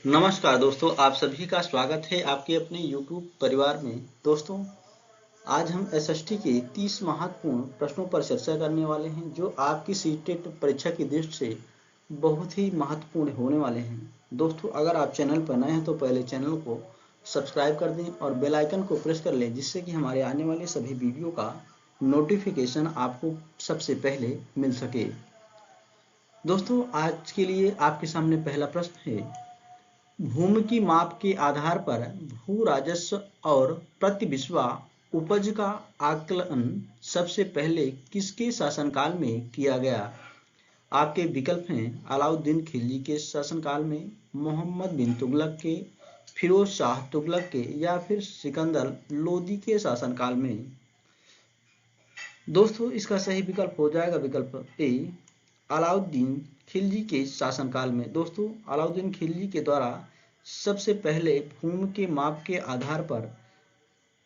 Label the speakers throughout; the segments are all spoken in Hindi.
Speaker 1: नमस्कार दोस्तों, आप सभी का स्वागत है आपके अपने YouTube परिवार में। दोस्तों, आज हम एसएसटी के 30 महत्वपूर्ण प्रश्नों पर चर्चा करने वाले हैं जो आपकी सीटेट परीक्षा की दृष्टि से बहुत ही महत्वपूर्ण होने वाले हैं। दोस्तों, अगर आप चैनल पर नए हैं तो पहले चैनल को सब्सक्राइब कर दें और बेल आइकन को प्रेस कर लें, जिससे कि हमारे आने वाले सभी वीडियो का नोटिफिकेशन आपको सबसे पहले मिल सके। दोस्तों, आज के लिए आपके सामने पहला प्रश्न है, भूमि की माप के आधार पर भू राजस्व और प्रति बिस्वा उपज का आकलन सबसे पहले किसके शासनकाल में किया गया? आपके विकल्प हैं अलाउद्दीन खिलजी के शासनकाल में, मोहम्मद बिन तुगलक के, फिरोज शाह तुगलक के, या फिर सिकंदर लोदी के शासनकाल में। दोस्तों, इसका सही विकल्प हो जाएगा विकल्प ए, अलाउद्दीन खिलजी के शासनकाल में। दोस्तों, अलाउद्दीन खिलजी के द्वारा सबसे पहले भूमि के माप के आधार पर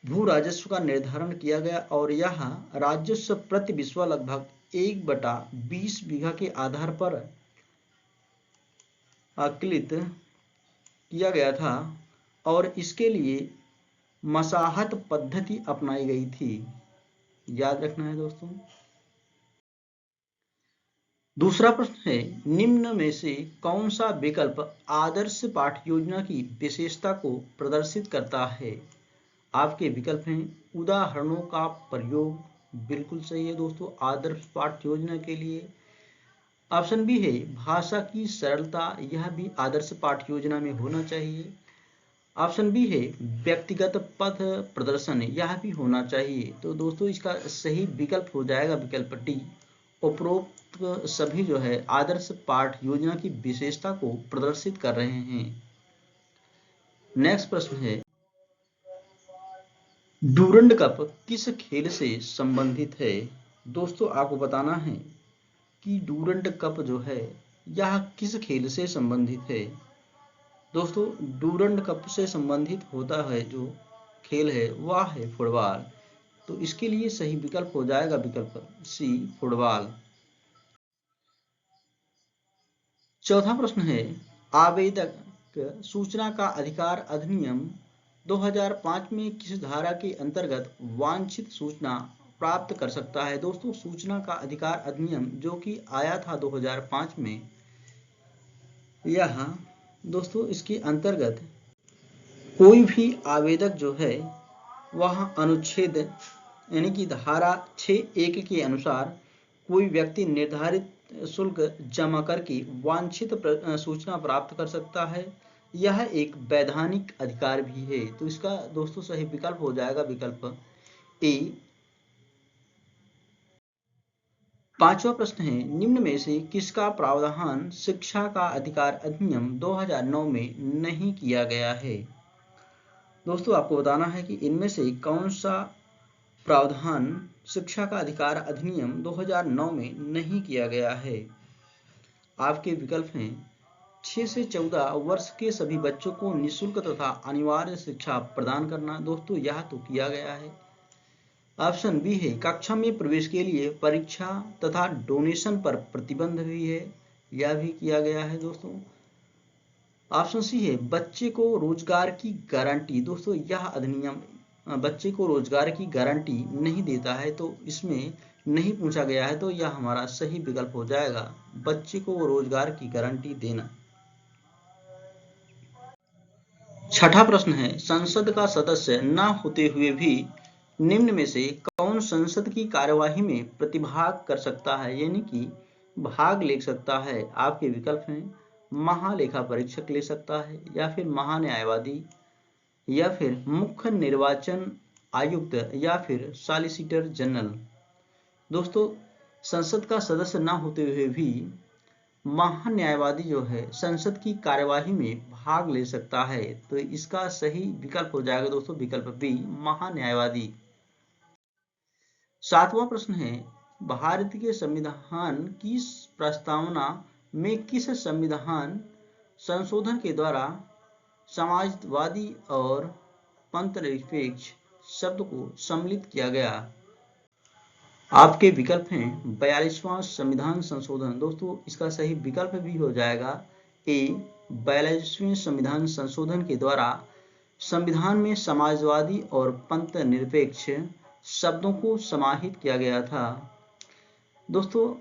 Speaker 1: भू राजस्व का निर्धारण किया गया और यह राजस्व प्रति बिस्वा लगभग 1/20 बीघा के आधार पर आकलित किया गया था और इसके लिए मसाहत पद्धति अपनाई गई थी। याद रखना है दोस्तों। दूसरा प्रश्न है, निम्न में से कौन सा विकल्प आदर्श पाठ योजना की विशेषता को प्रदर्शित करता है? आपके विकल्प हैं उदाहरणों का प्रयोग, बिल्कुल सही है दोस्तों आदर्श पाठ योजना के लिए। ऑप्शन बी है भाषा की सरलता, यह भी आदर्श पाठ योजना में होना चाहिए। ऑप्शन बी है व्यक्तिगत पथ प्रदर्शन, यह भी होना चाहिए। तो दोस्तों, इसका सही विकल्प हो जाएगा विकल्प डी, उपरोक्त सभी जो है आदर्श पाठ योजना की विशेषता को प्रदर्शित कर रहे हैं। नेक्स्ट प्रश्न है, डूरंड कप किस खेल से संबंधित है? दोस्तों, आपको बताना है कि डूरंड कप जो है यह किस खेल से संबंधित है। दोस्तों, डूरंड कप से संबंधित होता है जो खेल है वह है फुटबॉल। तो इसके लिए सही विकल्प हो जाएगा विकल्प सी, फुटबॉल। चौथा प्रश्न है, आवेदक सूचना का अधिकार अधिनियम 2005 में किस धारा के अंतर्गत वांछित सूचना प्राप्त कर सकता है? दोस्तों, सूचना का अधिकार अधिनियम जो कि आया था 2005 में, यह दोस्तों इसके अंतर्गत कोई भी आवेदक जो है वह अनुच्छेद यानी कि धारा 6(1) के अनुसार कोई व्यक्ति निर्धारित शुल्क जमा करके वांछित सूचना प्राप्त कर सकता है। यह एक वैधानिक अधिकार भी है। तो इसका दोस्तों सही विकल्प हो जाएगा विकल्प ए। पांचवा प्रश्न है, निम्न में से किसका प्रावधान शिक्षा का अधिकार अधिनियम 2009 में नहीं किया गया है? दोस्तों, आपको बताना है कि इनमें से कौन सा प्रावधान शिक्षा का अधिकार अधिनियम 2009 में नहीं किया गया है। आपके विकल्प हैं 6 से 14 वर्ष के सभी बच्चों को निःशुल्क तथा अनिवार्य शिक्षा प्रदान करना। दोस्तों, यह तो किया गया है। ऑप्शन बी है कक्षा में प्रवेश के लिए परीक्षा तथा डोनेशन पर प्रतिबंध भी है, यह भी किया गया है दोस्तों। ऑप्शन सी है बच्चे को रोजगार की गारंटी। दोस्तों, यह अधिनियम बच्चे को रोजगार की गारंटी नहीं देता है, तो इसमें नहीं पूछा गया है, तो यह हमारा सही विकल्प हो जाएगा, बच्चे को रोजगार की गारंटी देना। छठा प्रश्न है, संसद का सदस्य न होते हुए भी निम्न में से कौन संसद की कार्यवाही में प्रतिभाग कर सकता है, यानी कि भाग ले सकता है? आपके विकल्प हैं महालेखा परीक्षक ले सकता है, या फिर महान्यायवादी, या फिर मुख्य निर्वाचन आयुक्त, या फिर सॉलिसिटर जनरल। दोस्तों, संसद का सदस्य न होते हुए भी महान्यायवादी जो है संसद की कार्यवाही में भाग ले सकता है। तो इसका सही विकल्प हो जाएगा दोस्तों विकल्प बी, महान्यायवादी। सातवां प्रश्न है, भारत के संविधान की प्रस्तावना में किस संविधान संशोधन के द्वारा समाजवादी और पंथनिरपेक्ष शब्द को सम्मिलित किया गया? आपके विकल्प हैं 42वां संविधान संशोधन। दोस्तों, इसका सही विकल्प भी हो जाएगा ए, 42वें संविधान संशोधन के द्वारा संविधान में समाजवादी और पंथ निरपेक्ष शब्दों को समाहित किया गया था। दोस्तों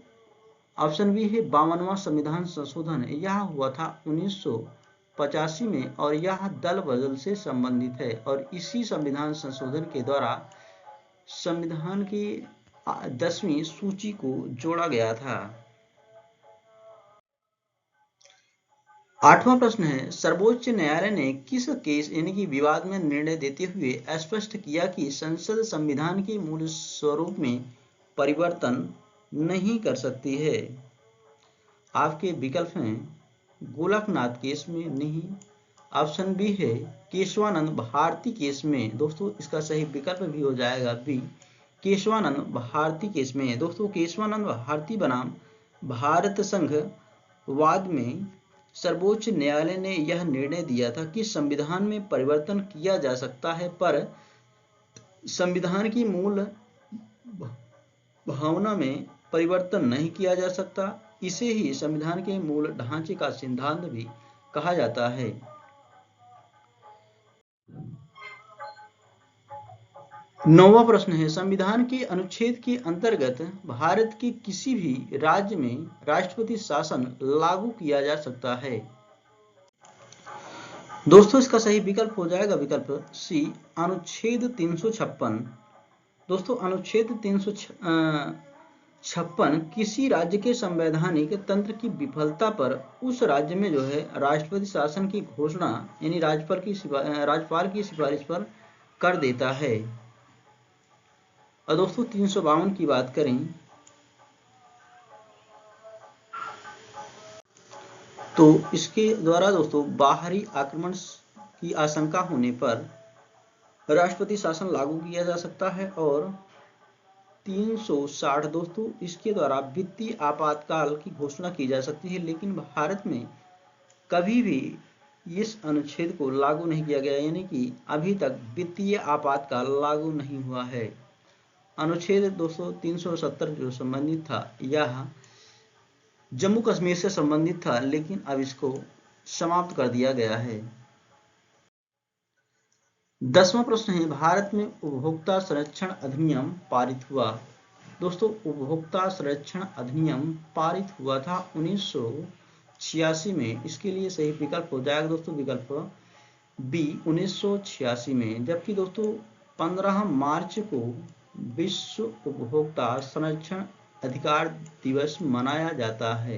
Speaker 1: ऑप्शन बी है 52वां संविधान संशोधन। यह हुआ था 1985 में और यह दल बदल से संबंधित है और इसी संविधान संशोधन के द्वारा संविधान की 10वीं सूची को जोड़ा गया था। 8वां प्रश्न है सर्वोच्च न्यायालय ने किस केस यानी कि विवाद में निर्णय देते हुए स्पष्ट किया कि संसद संविधान के मूल स्वरूप में परिवर्तन नहीं कर सकती है। आपके विकल्प हैं गोलकनाथ केस में नहीं, ऑप्शन बी है केशवानंद भारती केस में। दोस्तों इसका सही विकल्प भी हो जाएगा बी, केशवानंद भारती केस में। दोस्तों केशवानंद भारती बनाम भारत संघ वाद में सर्वोच्च न्यायालय ने यह निर्णय दिया था कि संविधान में परिवर्तन किया जा सकता है पर संविधान की मूल भावना में परिवर्तन नहीं किया जा सकता। इसे ही संविधान के मूल ढांचे का सिद्धांत भी कहा जाता है। 9वां प्रश्न है संविधान के अनुच्छेद के अंतर्गत भारत के किसी भी राज्य में राष्ट्रपति शासन लागू किया जा सकता है। दोस्तों इसका सही विकल्प हो जाएगा विकल्प सी अनुच्छेद 356। दोस्तों अनुच्छेद 356 किसी राज्य के संवैधानिक तंत्र की विफलता पर उस राज्य में जो है राष्ट्रपति शासन की घोषणा यानी राज्यपाल की सिफारिश पर कर देता है। और दोस्तों 352 की बात करें तो इसके द्वारा दोस्तों बाहरी आक्रमण की आशंका होने पर राष्ट्रपति शासन लागू किया जा सकता है। और 360 दोस्तों इसके द्वारा वित्तीय आपातकाल की घोषणा की जा सकती है, लेकिन भारत में कभी भी इस अनुच्छेद को लागू नहीं किया गया यानी कि अभी तक वित्तीय आपातकाल लागू नहीं हुआ है। अनुच्छेद 370 जो संबंधित था यह जम्मू कश्मीर से संबंधित था, लेकिन अब इसको समाप्त कर दिया गया है। 10वां प्रश्न है भारत में उपभोक्ता संरक्षण अधिनियम पारित हुआ। दोस्तों उपभोक्ता संरक्षण अधिनियम पारित हुआ था 1986 में। इसके लिए सही विकल्प हो जाएगा दोस्तों विकल्प बी 1986 में। जबकि दोस्तों 15 मार्च को विश्व उपभोक्ता संरक्षण अधिकार दिवस मनाया जाता है।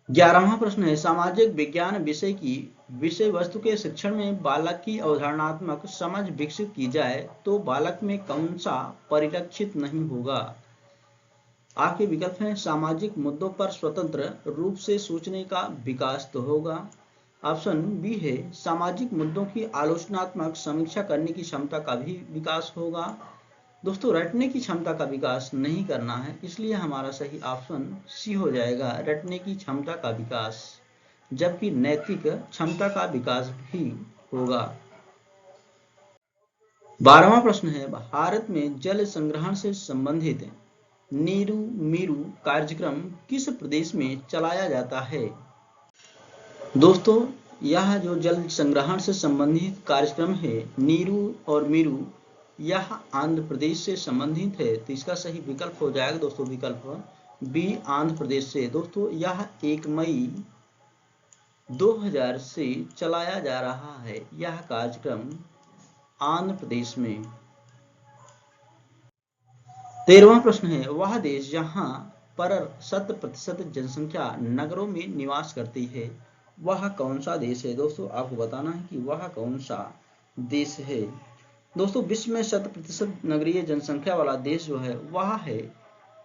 Speaker 1: 11वां प्रश्न है सामाजिक विज्ञान विषय की विषय वस्तु के शिक्षण में बालक की अवधारणात्मक समझ विकसित की जाए तो बालक में कौन सा परिलक्षित नहीं होगा। आपके विकल्प हैं सामाजिक मुद्दों पर स्वतंत्र रूप से सोचने का विकास तो होगा, ऑप्शन बी है सामाजिक मुद्दों की आलोचनात्मक समीक्षा करने की क्षमता का भी विकास होगा। दोस्तों रटने की क्षमता का विकास नहीं करना है, इसलिए हमारा सही ऑप्शन सी हो जाएगा रटने की क्षमता का विकास, जबकि नैतिक क्षमता का विकास भी होगा। 12वां प्रश्न है भारत में जल संग्रहण से संबंधित नीरू मीरू कार्यक्रम किस प्रदेश में चलाया जाता है। दोस्तों यह जो जल संग्रहण से संबंधित कार्यक्रम है नीरू और मीरू यह आंध्र प्रदेश से संबंधित है, तो इसका सही विकल्प हो जाएगा दोस्तों विकल्प बी आंध्र प्रदेश से। दोस्तों यह 1 मई 2000 से चलाया जा रहा है यह कार्यक्रम आंध्र प्रदेश में। 13वां प्रश्न है वह देश जहां पर 100% जनसंख्या नगरों में निवास करती है वह कौन सा देश है। दोस्तों आपको बताना है कि वह कौन सा देश है। दोस्तों विश्व में 100% नगरीय जनसंख्या वाला देश जो है वह है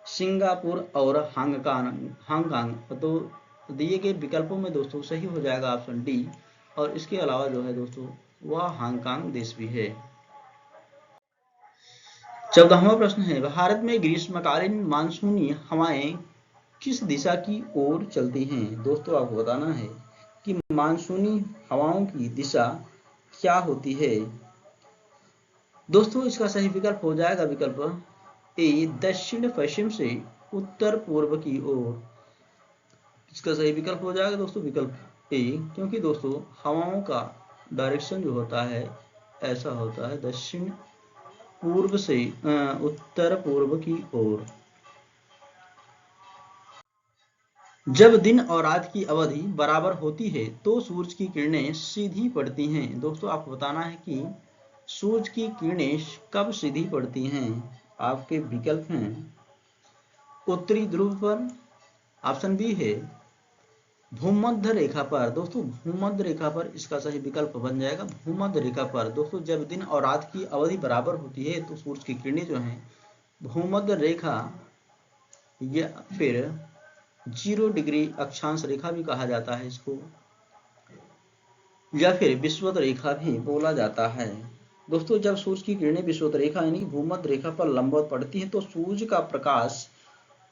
Speaker 1: सिंगापुर और हांगकांग। तो दिए गए विकल्पों में दोस्तों सही हो जाएगा ऑप्शन डी, और इसके अलावा जो है दोस्तों वह हांगकांग देश भी है। 14वां प्रश्न है भारत में ग्रीष्मकालीन मानसूनी हवाएं किस दिशा की ओर चलती हैं। दोस्तों आपको बताना है कि मानसूनी हवाओं की दिशा क्या होती है। दोस्तों इसका सही विकल्प हो जाएगा विकल्प ए दक्षिण पश्चिम से उत्तर पूर्व की ओर। इसका सही विकल्प हो जाएगा दोस्तों विकल्प ए, क्योंकि दोस्तों हवाओं का डायरेक्शन जो होता है ऐसा होता है दक्षिण पूर्व से उत्तर पूर्व की ओर। जब दिन और रात की अवधि बराबर होती है तो सूरज की किरणें सीधी पड़ती हैं। दोस्तों आपको बताना है कि सूरज की किरणें कब सीधी पड़ती हैं। आपके विकल्प हैं उत्तरी ध्रुव पर, ऑप्शन बी है भूमध्य रेखा पर। दोस्तों भूमध्य रेखा पर इसका सही विकल्प बन जाएगा भूमध्य रेखा पर। दोस्तों जब दिन और रात की अवधि बराबर होती है तो सूरज की किरणें जो हैं भूमध्य रेखा या फिर 0 डिग्री अक्षांश रेखा भी कहा जाता है इसको, या फिर विषुवत रेखा भी बोला जाता है। दोस्तों जब सूरज की किरणें विषुवत रेखा यानी भूमध्य रेखा पर लंबवत पड़ती हैं तो सूरज का प्रकाश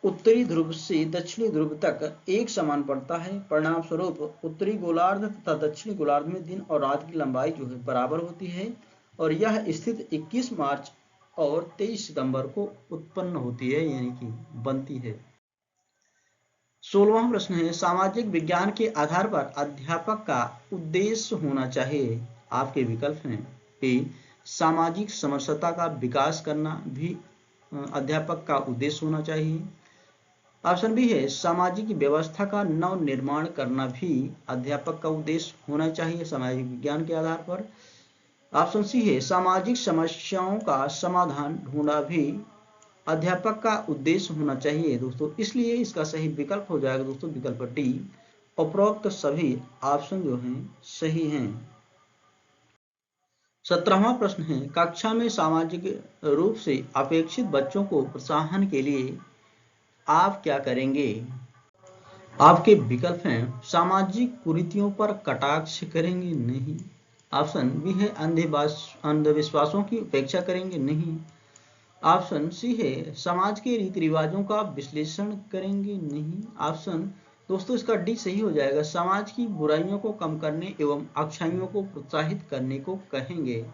Speaker 1: उत्तरी ध्रुव से दक्षिणी ध्रुव तक एक समान पड़ता है। परिणाम स्वरूप उत्तरी गोलार्ध तथा दक्षिणी गोलार्ध में दिन और रात की लंबाई जो है बराबर होती है और यह स्थिति 21 मार्च और 23 सितंबर को उत्पन्न होती है यानी कि बनती है। 16वां प्रश्न है सामाजिक विज्ञान के आधार पर अध्यापक का उद्देश्य होना चाहिए। आपके विकल्प हैं ए सामाजिक समरसता का विकास करना भी अध्यापक का उद्देश्य होना चाहिए। ऑप्शन बी है सामाजिक व्यवस्था का नव निर्माण करना भी अध्यापक का उद्देश्य होना चाहिए सामाजिक विज्ञान के आधार पर। ऑप्शन सी है सामाजिक समस्याओं का समाधान ढूंढना भी अध्यापक का उद्देश्य होना चाहिए। दोस्तों इसलिए इसका सही विकल्प हो जाएगा दोस्तों विकल्प डी। उपरोक्त सभी ऑप्शन जो हैं सही हैं। 17वां प्रश्न है कक्षा में सामाजिक रूप से अपेक्षित बच्चों को प्रोत्साहन के लिए आप क्या करेंगे। आपके विकल्प हैं सामाजिक कुरीतियों पर कटाक्ष करेंगे नहीं। ऑप्शन बी है अंधविश्वासों की उपेक्षा करेंगे नहीं। ऑप्शन सी है समाज के रीति रिवाजों का विश्लेषण करेंगे नहीं। ऑप्शन दोस्तों इसका डी सही हो जाएगा समाज की बुराइयों को कम करने एवं अच्छाइयों को प्रोत्साहित करने को कहेंगे।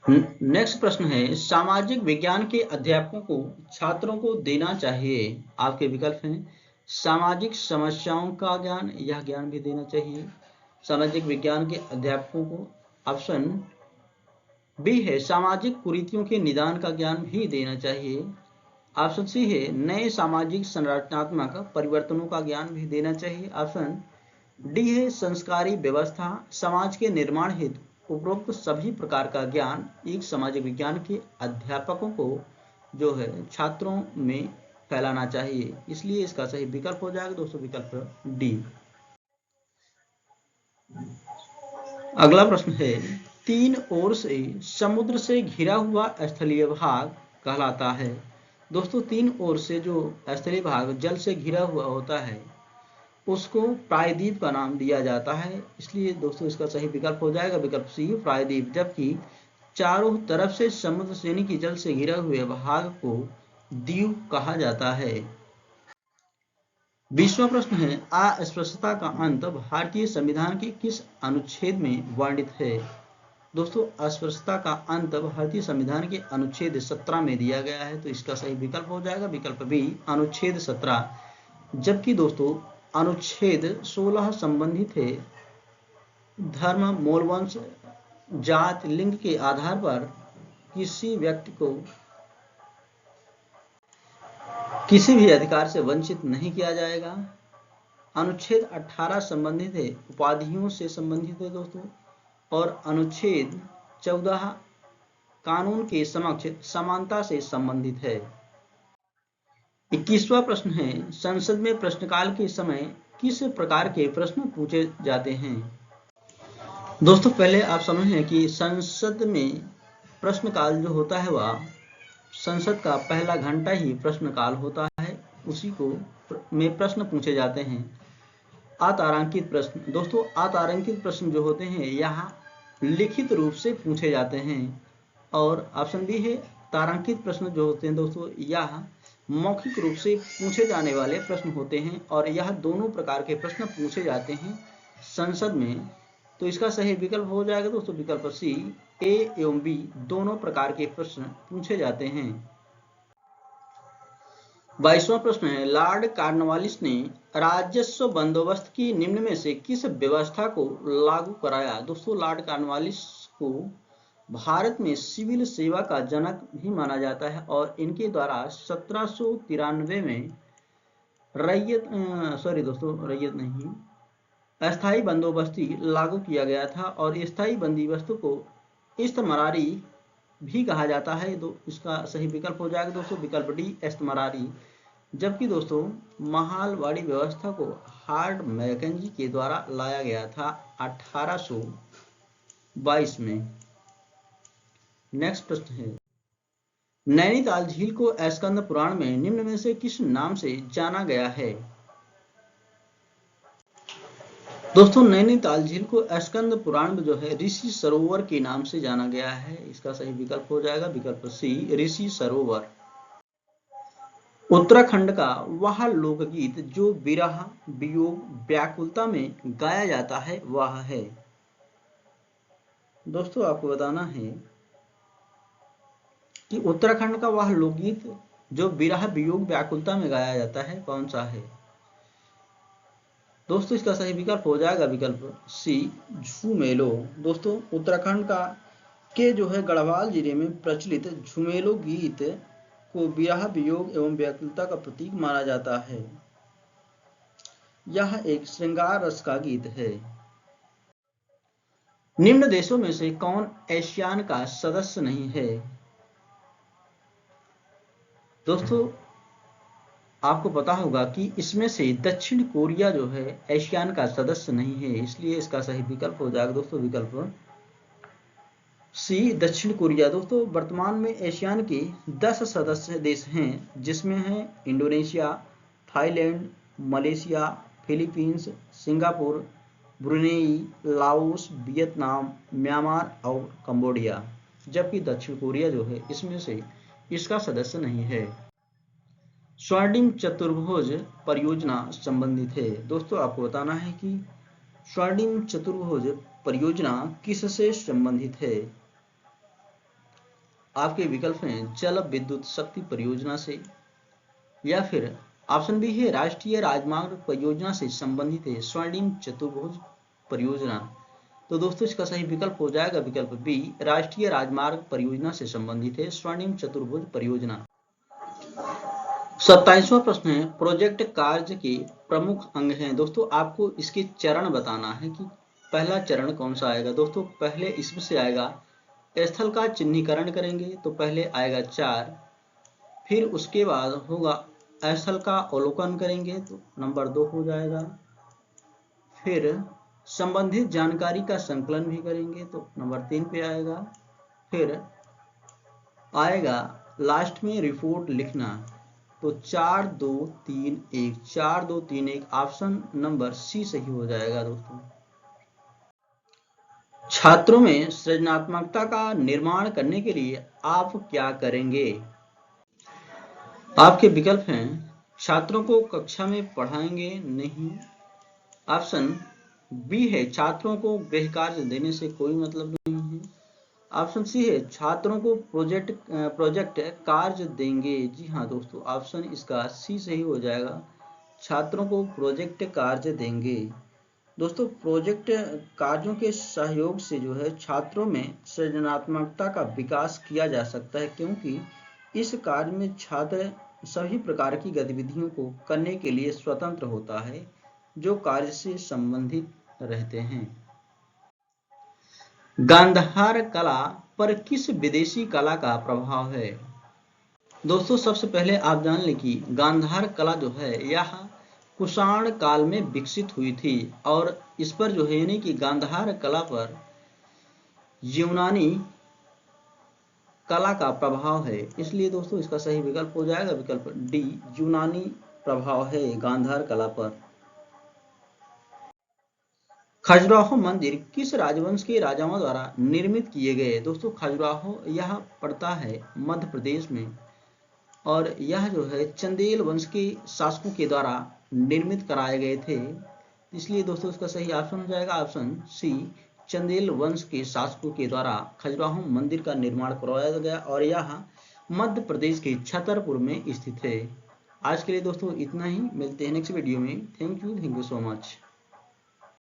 Speaker 1: नेक्स्ट प्रश्न है सामाजिक विज्ञान के अध्यापकों को छात्रों को देना चाहिए। आपके विकल्प हैं सामाजिक समस्याओं का ज्ञान, यह ज्ञान भी देना चाहिए सामाजिक विज्ञान के अध्यापकों को। ऑप्शन बी है सामाजिक कुरीतियों के निदान का ज्ञान भी देना चाहिए। ऑप्शन सी है नए सामाजिक संरचनात्मक परिवर्तनों का ज्ञान भी देना चाहिए। ऑप्शन डी है संस्कारी व्यवस्था समाज के निर्माण हेतु उपरोक्त सभी प्रकार का ज्ञान एक सामाजिक विज्ञान के अध्यापकों को जो है छात्रों में फैलाना चाहिए। इसलिए इसका सही विकल्प हो जाएगा दोस्तों विकल्प डी। अगला प्रश्न है तीन ओर से समुद्र से घिरा हुआ स्थलीय भाग कहलाता है। दोस्तों तीन ओर से जो स्थलीय भाग जल से घिरा हुआ होता है उसको प्रायद्वीप का नाम दिया जाता है। इसलिए दोस्तों इसका सही विकल्प हो जाएगा विकल्प सी प्रायद्वीप। जबकि चारों तरफ से समुद्र से यानी कि जल से घिरा हुए भाग को द्वीप कहा जाता है। 20वां प्रश्न है अस्पृश्यता का अंत भारतीय संविधान के किस अनुच्छेद में वर्णित है। दोस्तों अस्पृश्यता का अंत भारतीय संविधान के अनुच्छेद 17 में दिया गया है तो इसका सही विकल्प हो जाएगा विकल्प बी अनुच्छेद 17। जबकि दोस्तों अनुच्छेद 16 संबंधित है धर्म मूलवंश जात लिंग के आधार पर किसी व्यक्ति को किसी भी अधिकार से वंचित नहीं किया जाएगा। अनुच्छेद 18 संबंधित है उपाधियों से संबंधित है दोस्तों और अनुच्छेद 14 कानून के समक्ष समानता से संबंधित है। 21वां प्रश्न है संसद में प्रश्नकाल के समय किस प्रकार के प्रश्न पूछे जाते हैं। दोस्तों पहले आप समझ लें कि संसद में प्रश्नकाल जो होता है वह संसद का पहला घंटा ही प्रश्नकाल होता है, उसी को में प्रश्न पूछे जाते हैं। अतारांकित प्रश्न दोस्तों अतारांकित प्रश्न जो होते हैं यहाँ लिखित रूप से पूछे जाते हैं और ऑप्शन बी है तारांकित प्रश्न जो होते हैं दोस्तों यह मौखिक रूप से पूछे जाने वाले प्रश्न होते हैं और यह दोनों प्रकार के प्रश्न पूछे जाते हैं संसद में। तो इसका सही विकल्प हो जाएगा दोस्तों विकल्प सी ए एवं बी दोनों प्रकार के प्रश्न पूछे जाते हैं। 22वां प्रश्न है, लॉर्ड कॉर्नवालिस ने राजस्व बंदोबस्त की निम्न में से किस व्यवस्था को लागू कराया? दोस्तों, लॉर्ड कॉर्नवालिस को भारत में सिविल सेवा का जनक भी माना जाता है और इनके द्वारा 1793 में रैयत नहीं, अस्थाई बंदोबस्ती लागू किया गया था और स्थायी बंदोबस्त को इस्तमरारी भी कहा जाता है। तो इसका सही विकल्प हो जाएगा दोस्तों विकल्प डी, इस्तमरारी। जबकि दोस्तों महालवाड़ी व्यवस्था को हार्ड मैकेंजी के द्वारा लाया गया था 1822 में। नेक्स्ट प्रश्न है, नैनीताल झील को स्कंद पुराण में निम्न में से किस नाम से जाना गया है? दोस्तों, नैनीताल झील को स्कंद पुराण में जो है ऋषि सरोवर के नाम से जाना गया है। इसका सही विकल्प हो जाएगा विकल्प सी, ऋषि सरोवर। उत्तराखंड का वह लोकगीत जो विरह वियोग व्याकुलता में गाया जाता है वह है? दोस्तों, आपको बताना है कि उत्तराखंड का वह लोकगीत जो विरह वियोग व्याकुलता में गाया जाता है कौन सा है? दोस्तों, इसका सही विकल्प हो जाएगा विकल्प सी, झूमेलो। दोस्तों, उत्तराखंड का के जो है गढ़वाल जिले में प्रचलित झूमेलो गीत को विरह वियोग एवं व्याकुलता का प्रतीक माना जाता है। यह एक श्रृंगार रस का गीत है। निम्न देशों में से कौन एशियान का सदस्य नहीं है? दोस्तों, आपको पता होगा कि इसमें से दक्षिण कोरिया जो है एशियान का सदस्य नहीं है, इसलिए इसका सही विकल्प हो जाएगा दोस्तों विकल्प सी, दक्षिण कोरिया। दोस्तों, वर्तमान में एशियान के 10 सदस्य देश हैं जिसमें हैं Indonesia, Thailand, Malaysia, Philippines, Singapore, Brunei, Laos, Vietnam, Myanmar और कंबोडिया। जबकि दक्षिण कोरिया जो है इसमें से इसका सदस्य नहीं है। स्वर्णिम चतुर्भुज परियोजना संबंधित है। दोस्तों, आपको बताना है कि स्वर्णिम चतुर्भुज परियोजना किससे संबंधित है? आपके विकल्प हैं जल विद्युत शक्ति परियोजना से, या फिर ऑप्शन बी है राष्ट्रीय राजमार्ग परियोजना से संबंधित है स्वर्णिम चतुर्भुज परियोजना। तो दोस्तों, इसका सही विकल्प हो जाएगा विकल्प बी, राष्ट्रीय राजमार्ग परियोजना से संबंधित है स्वर्णिम चतुर्भुज परियोजना। 27वां प्रश्न है, प्रोजेक्ट कार्य के प्रमुख अंग हैं। दोस्तों, आपको इसके चरण बताना है कि पहला चरण कौन सा आएगा। दोस्तों, पहले इसमें से आएगा स्थल का चिन्हीकरण करेंगे तो पहले आएगा 4, फिर उसके बाद होगा स्थल का अवलोकन करेंगे तो नंबर 2 हो जाएगा, फिर संबंधित जानकारी का संकलन भी करेंगे तो नंबर 3 पे आएगा, फिर आएगा लास्ट में रिपोर्ट लिखना तो 4 2 3 1, 4 2 3 1 ऑप्शन नंबर सी सही हो जाएगा। दोस्तों, छात्रों में सृजनात्मकता का निर्माण करने के लिए आप क्या करेंगे? आपके विकल्प हैं छात्रों को कक्षा में पढ़ाएंगे नहीं, ऑप्शन बी है छात्रों को गृह कार्य देने से कोई मतलब नहीं है, ऑप्शन सी है छात्रों को प्रोजेक्ट कार्य देंगे। जी हाँ दोस्तों, ऑप्शन इसका सी सही हो जाएगा, छात्रों को प्रोजेक्ट कार्य देंगे। दोस्तों, प्रोजेक्ट कार्यों के सहयोग से जो है छात्रों में सृजनात्मकता का विकास किया जा सकता है, क्योंकि इस कार्य में छात्र सभी प्रकार की गतिविधियों को करने के लिए स्वतंत्र होता है जो कार्य से संबंधित रहते हैं। गांधार कला पर किस विदेशी कला का प्रभाव है? दोस्तों, सबसे पहले आप जान लें कि गांधार कला जो है यह कुषाण काल में विकसित हुई थी और इस पर जो है यानी कि गांधार कला पर यूनानी कला का प्रभाव है, इसलिए दोस्तों इसका सही विकल्प हो जाएगा विकल्प डी, यूनानी प्रभाव है गांधार कला पर। खजुराहो मंदिर किस राजवंश के राजाओं द्वारा निर्मित किए गए? दोस्तों, खजुराहो यह पड़ता है मध्य प्रदेश में और यह जो है चंदेल वंश के शासकों के द्वारा निर्मित कराए गए थे, इसलिए दोस्तों इसका सही ऑप्शन हो जाएगा ऑप्शन सी, चंदेल वंश के शासकों के द्वारा खजुराहो मंदिर का निर्माण करवाया गया और यह मध्य प्रदेश के छतरपुर में स्थित है। आज के लिए दोस्तों इतना ही, मिलते हैं नेक्स्ट वीडियो में। Thank you so much.